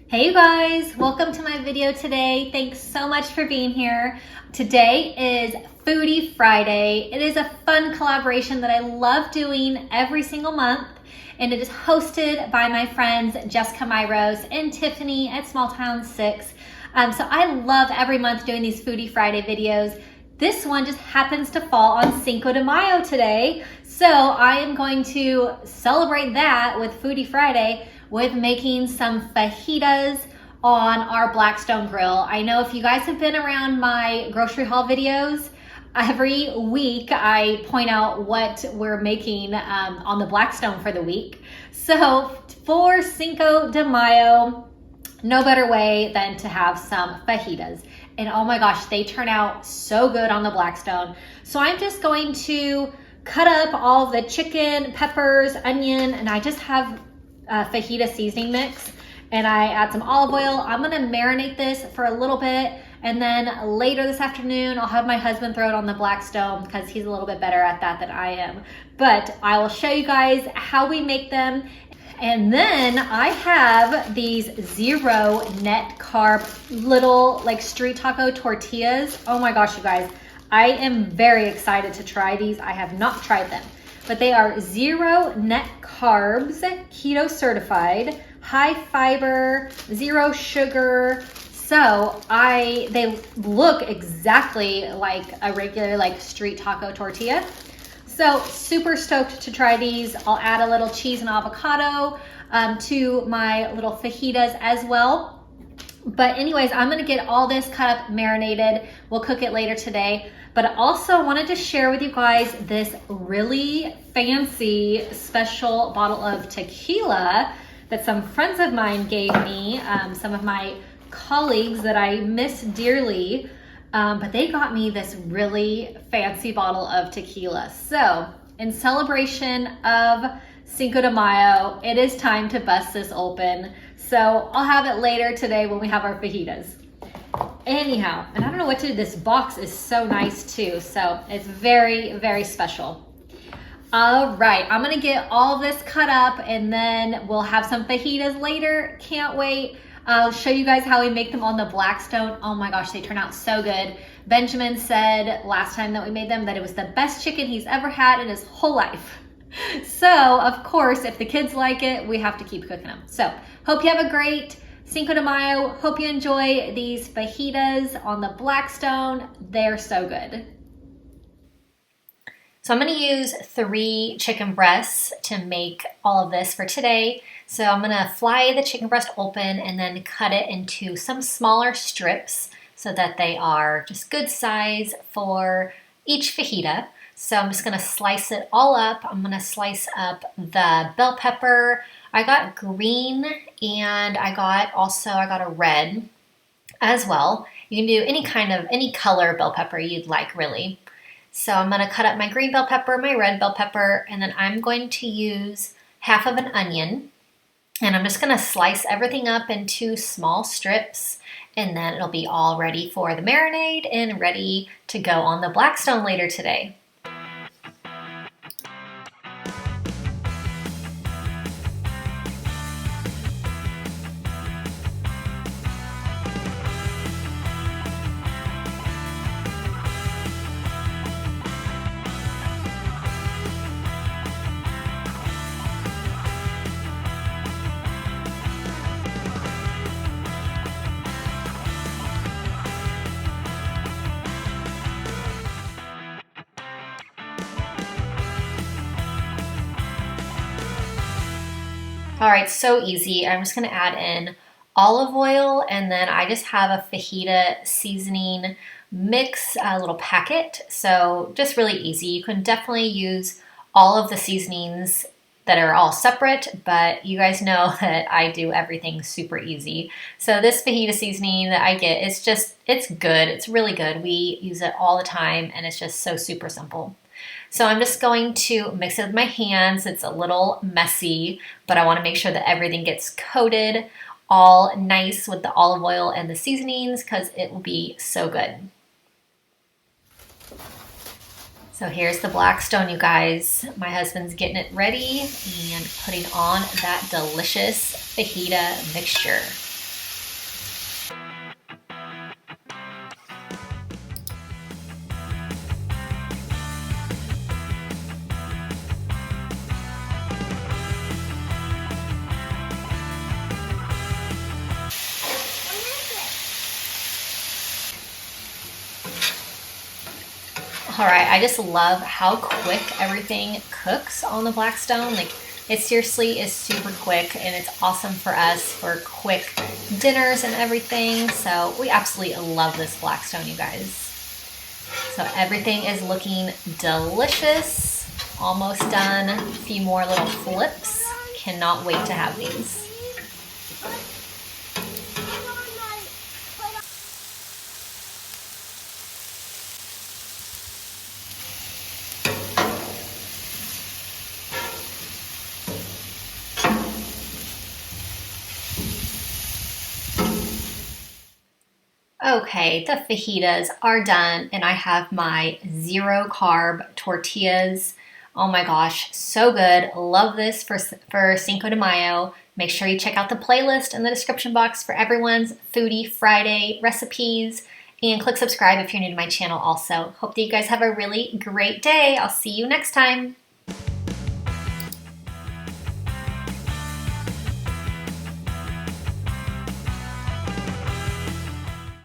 Hey you guys, welcome to my video today. Thanks so much for being here. Today is Foodie Friday. It is a fun collaboration that I love doing every single month, and it is hosted by my friends Jessica Myros and Tiffany at Small Town 6. So I love every month doing these Foodie Friday videos. This one just happens to fall on Cinco de Mayo today, so I am going to celebrate that with Foodie Friday with making some fajitas on our Blackstone Grill. I know if you guys have been around my grocery haul videos, every week I point out what we're making on the Blackstone for the week. So for Cinco de Mayo, no better way than to have some fajitas. And oh my gosh, they turn out so good on the Blackstone. So I'm just going to cut up all the chicken, peppers, onion, and I just have fajita seasoning mix, and I add some olive oil. I'm gonna marinate this for a little bit, and then later this afternoon I'll have my husband throw it on the Blackstone because he's a little bit better at that than I am. But I will show you guys how we make them. And then I have these 0 net carb little like street taco tortillas. Oh my gosh, you guys, I am very excited to try these. I have not tried them, but they are 0 net carbs, keto certified, high fiber, 0 sugar. So they look exactly like a regular like street taco tortilla. So super stoked to try these. I'll add a little cheese and avocado to my little fajitas as well. But anyways, I'm gonna get all this cut up, marinated. We'll cook it later today. But I also wanted to share with you guys this really fancy special bottle of tequila that some friends of mine gave me, some of my colleagues that I miss dearly. But they got me this really fancy bottle of tequila. So in celebration of Cinco de Mayo, it is time to bust this open. So I'll have it later today when we have our fajitas. Anyhow, and I don't know what to do. This box is so nice too. So it's very, very special. All right, I'm gonna get all this cut up and then we'll have some fajitas later. Can't wait. I'll show you guys how we make them on the Blackstone. Oh my gosh, they turn out so good. Benjamin said last time that we made them that it was the best chicken he's ever had in his whole life. So of course, if the kids like it, we have to keep cooking them. So hope you have a great Cinco de Mayo. Hope you enjoy these fajitas on the Blackstone. They're so good. So I'm gonna use 3 chicken breasts to make all of this for today. So I'm gonna fly the chicken breast open and then cut it into some smaller strips so that they are just good size for each fajita. So I'm just gonna slice it all up. I'm gonna slice up the bell pepper. I got green and I got a red as well. You can do any color bell pepper you'd like, really. So I'm gonna cut up my green bell pepper, my red bell pepper, and then I'm going to use half of an onion. And I'm just gonna slice everything up into small strips, and then it'll be all ready for the marinade and ready to go on the Blackstone later today. All right, so easy. I'm just gonna add in olive oil, and then I just have a fajita seasoning mix, a little packet. So just really easy. You can definitely use all of the seasonings that are all separate, but you guys know that I do everything super easy. So this fajita seasoning that I get, it's good. It's really good. We use it all the time, and it's just so super simple. So I'm just going to mix it with my hands. It's a little messy, but I want to make sure that everything gets coated all nice with the olive oil and the seasonings because it will be so good. So here's the Blackstone, you guys. My husband's getting it ready and putting on that delicious fajita mixture. All right, I just love how quick everything cooks on the Blackstone. Like, it seriously is super quick, and it's awesome for us for quick dinners and everything. So we absolutely love this Blackstone, you guys. So everything is looking delicious. Almost done. A few more little flips. Cannot wait to have these. Okay, the fajitas are done, and I have my 0 carb tortillas. Oh my gosh, so good. Love this for Cinco de Mayo. Make sure you check out the playlist in the description box for everyone's Foodie Friday recipes, and click subscribe if you're new to my channel also. Hope that you guys have a really great day. I'll see you next time.